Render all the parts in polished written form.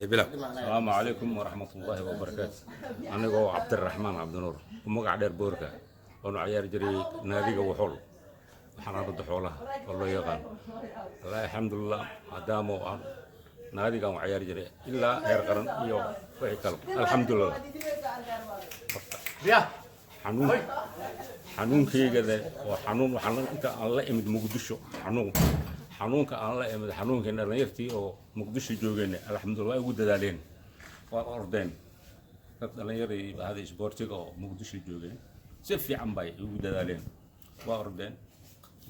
السلام عليكم ورحمة الله وبركاته. أنا جو عبد الرحمن عبد النور ومقع دير بوركا وأنا عيار جري نادي وحول وحنا بدحولها والله يغان الله الحمد لله عدامو نادي قام عيار جري إلا هيرقرن يو وحكال الحمد لله حنون حنون كي كذا وحنون أنت الله يمد مقدسه حنونك الله يمد حنونك إن رنيرتي أو مقدس جوجين الحمد لله وجود دالين وأردن رنيري هذا إسبورتيك أو مقدس جوجين سفي عم باي وجود دالين وأردن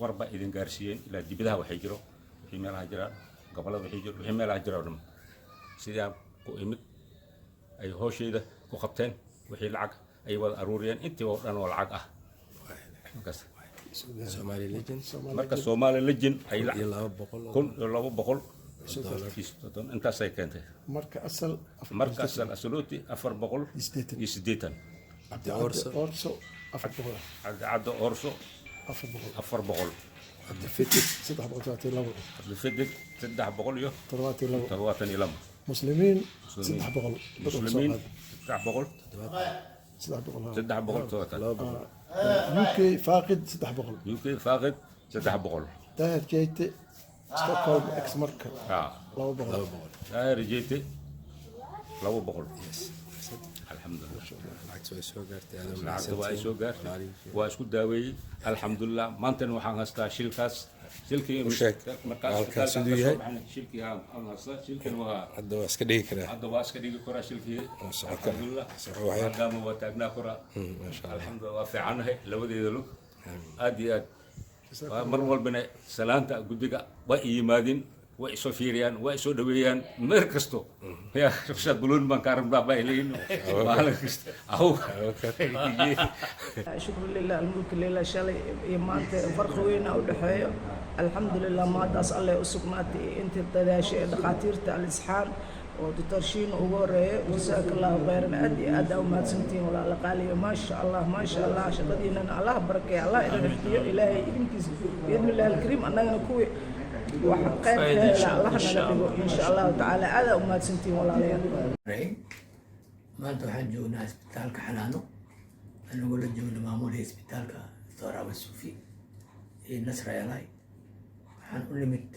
وربا إذن قارسين إلى دبلها وحجرو في مال هجرة قبل وحجرو في مال هجرة ورم سيدا قيمت أي هو شيء ده وخبتين وحي العق أي والأروريان أنت وأنا والعق Somali legend. marka Somali legend ay la kun labo boqol inta say keentay marka asal asalooti 400 orso 400 عدد أورسو 400 332 الفدك 300 ترواتن يلم مسلمين 600 مسلمين 300 تواتن يوكي فاقد 600 يوكي فاقد 600 تاهر جيتي ستوكهولم اكس ماركة لو بغل تاهر جيتي لو بغل الحمد لله lacagta waa ay soo gaartay waa isku daaweeyey alxamdulilah maantana waxaan haystaa shilkaas shilkii hadda waa iska dhigi karaa shilkii alxamdulilah maadaama waa taagnaa koraa alxamdulilah waa fiicannahay labadeeda lug aad iyo aad mar walbana salaanta guddiga waa i yimaadin way isoo fiiriyaan way isoo dhaweeyaan meel kasto ya shaqad bulun baan ka rabnaa baa ilayno maalin kasta shukr lillah almulk lillah shalay iyo maanta farq weyn u dhaxeeyo alxamdulillah maadaas alle u sugnaatay inta dadaashay dhaqaatiirta al-isxaan oo doctor shiin ugu horeeyay jazakallahu khayran aad iyo aad u mahadsantiin walaal qaaliyo ma sha Allah shaqadiina Allah barakeeyo Allah idin xifdiyo ilaahay idinkiisa biidnillah alkarim annagana kuwi وحقين الله نلقيه إن شاء الله تعالى هذا وما تسنتين ولا عليها. ما أنتوا حنجونا إسبيتالك حنانو أنا أقول لك جونا معمول إسبيتالك ثورة والسوفي النصر يا لاي حنقول لمت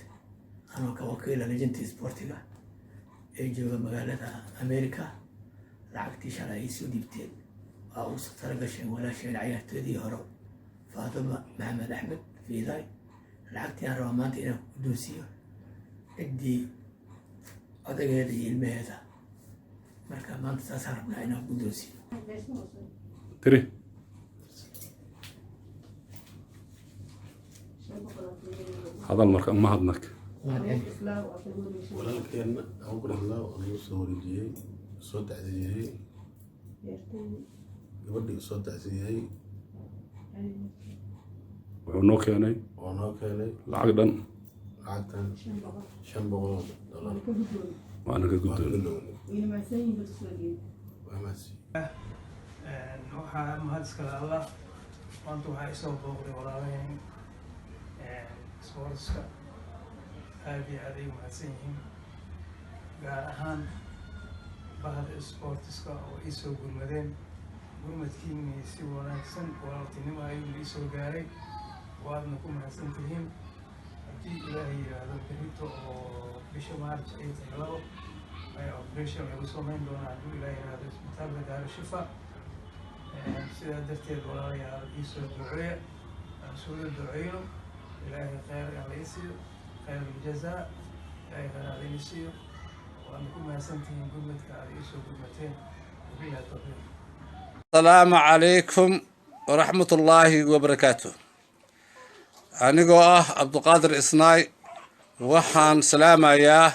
أنا كوكيل لجنة سبورتيكا يجوا مقالة أمريكا لعقتي شرايس وديبتين أو سترقة شيء ولا شيء العيال تدي هرب فاطمة محمد أحمد في ذاي lacagtii aan rabaa maanta inaan ku doonsiiyo ciddii odageeda iyo ilmaheeda marka maanta saasaan rabnaa inaan ku doonsiiyo hadal marka ma hadnak walaalkeenna aan ku dhahlaa oo lagu soo wareejiyey soo dacsiiyey gabadhii soo dacsiiyey wuxuu noo keenay lacag dhan lacagtan $500 waana ka guddoon waxaa mahadskale allah maanta waxaa isoo booqday walaalaheen sportska aad iyo aad ay mahadsan yihiin gaar ahaan bahda sportska oo ii soo gurmadeen gurmadkiina si wanaagsan walaaltinimo ayuu ii soo gaaray waadna ku mahadsantihiin haddii ilaahay yidhaahdo berito oo bisha maarch ay tahay 2 ayaa operation lagu samayn doonaa hadduu ilaahay yidhaahdo isbitaalka Daaru Shifa sidaa darteed walaalayaal ii soo duceeya aan soo duceyno ilaahay khayr alla ii siiyo khayr aljazaa ilaahay khayr alla ii siiyo waadna ku mahadsantihiin gurmadka aad ii soo gurmateen wabillahi tawfiiq. السلام عليكم ورحمة الله وبركاته. أنيقو عبد القادر إسناي وحان سلامة يا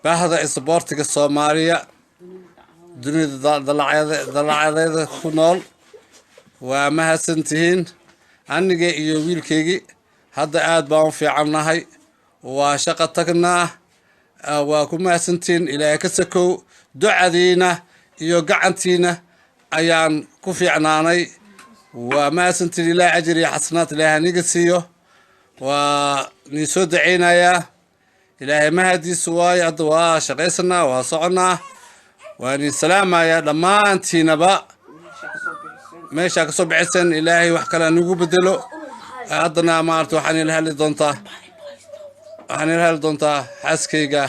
بهذا إسبورتك الصومالية دنيا ضلعيدة كنول ومها سنتين أنيقو يويل كيجي هذا آد باون في عناهي وشقتكنا وكما سنتين إلى كسكو دعادينا يوقعنتينا ayaan ku fiicnaanay waa maasantii ilaa ajri xasanaad ilaahay niga siiyo waa ni soo daceynayaa ilaahay mahadiisu waayo hadda waa shaqaysanaa waa soconaa waan idin salaamayaa dhammaantiinaba meeshaa kasoo bixiseen ilaahay wax kale nagu bedelo haddana maarata waxaan ila hadli doontaa xaaskayga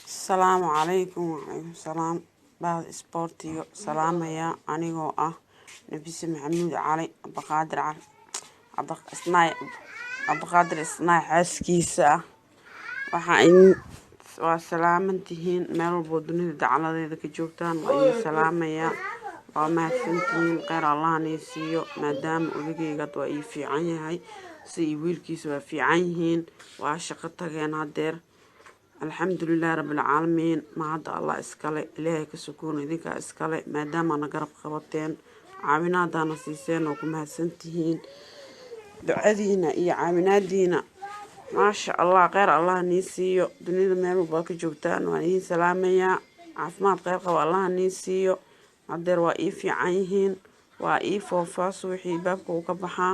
asalaamu calaykum wacalaykum salaam bahda isboortiga salaamaya anigoo ah nafise maxamuud cali cabdiqaadir isnaay xaaskiisa ah waa salaamantihiin meel walboo dunida dacaladeeda ka joogtaan waa idin salaamayaa waa mahadsantihiin kheyr allahanii siiyo maadaama odageygaad waa ii fiican yahay si iyo wiilkiisa waa fiican yihiin waa shaqo tageen hadeer alxamdulilahi rabbilcaalamiin ma hadda allah iskale ilaahay ka sukuuna idinkaa iskale maadaamana garab qabateen caawinaadaana siiseen oo ku mahadsantihiin ducadiina iyo caawinaadiina maasha allah kheyr allah nii siiyo dunida meel walba ka joogtaan waan idiin salaamayaa caafimaad kheyr qabo allah nii siiyo hadeer waa ii fiican yihiin waa ii foofaas wixii baabka uu ka baxaa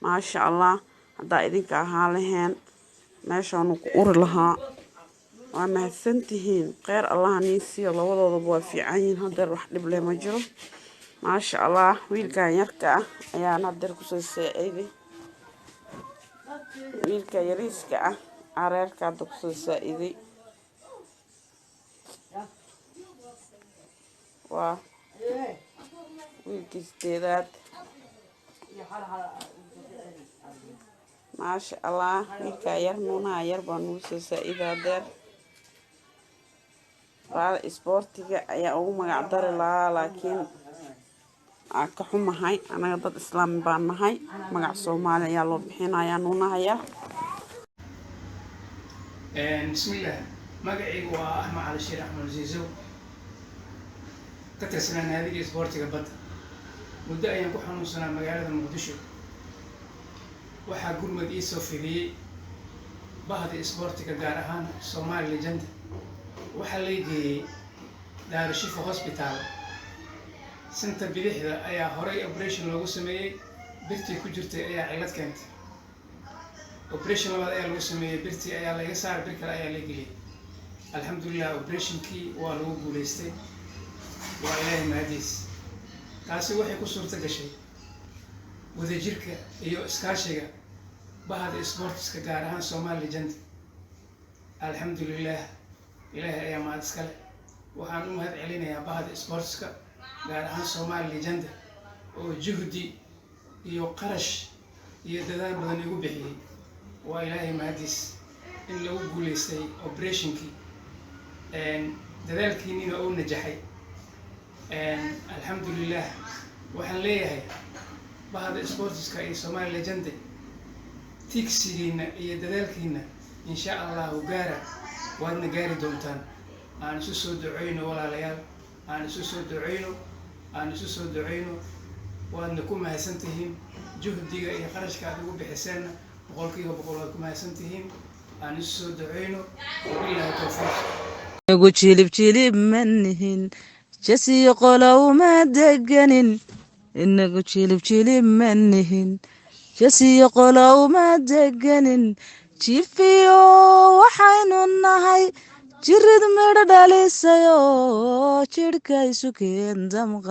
maasha allah haddaa idinka ahaa laheen meeshaanu ku uri lahaa waa mahadsantihiin kheyr allah nii siiyo labadoodaba waa fiican yihiin hadeer wax dhib leh ma jiro maasha allah wiilkan yarka ah ayaan hadeer kusoo saaciday wiilka yariiska ah areerka hadda kusoo saaciday waa wiilkii 8aad maasha allah wiilka yar nuunaha yar baa nagu soo saaciday hadeer bahda isboortiga ayaa ugu magac dari lahaa laakiin aan ka xumahay anaga dad islaami baan nahay magac soomaali ayaa loo bixinayaa nuunaha yar bismillaah magacaygu waa axmed cali sheekh axmed ziizow ka tirsanaa naadiga isboortiga badda muddo ayaan ku xanuunsanaa magaalada muqdisho waxaa gurmad ii soo fidiyey bahda isboortiga gaar ahaan Somali Legend waxaa la geeyey Daarushifa Hospital santa bidixda ayaa horey operation loogu sameeyey birtii ku jirtay ayaa cilad keentay operation labaad ayaa lagu sameeyey birtii ayaa laga saaray bir kale ayaa la geliyey alxamdulillah operationkii waa lagu guuleystay waa ilaahay mahadiis taasi waxay ku suurta gashay wadajirka iyo iskaashiga bahda isboortiska gaar ahaan Somali Legend alxamdulillah ilaahay ayaa mahad iskale waxaan u mahad celinayaa bahda isboortiska gaar ahaan Somali Legend oo juhdi iyo qarash iyo dadaal badan igu bixiyay waa ilaahay mahadiis in lagu guuleystay operationkii dadaalkiina uu najaxay alxamdulillah waxaan leeyahay bahda isboortiska iyo Somali Legend tigsigiina iyo dadaalkiina insha Allah gaara waadna gaari doontaan aan isu soo duceyno walaalayaal aan isu soo duceyno waadna ku mahadsantihiin juhdiga iyo qarashka aad ugu bixiseen boqolkiiba boqol waad ku mahadsantihiin aan isu soo duceyno billahi tawfiiq nagu jilib manihin jasiyo qolow ma deganin inagu jilib manihin jasiyo qolow ma deganin jifiyo waxaynu nahay jirid midho dhalisayo jidhka isu keen damqa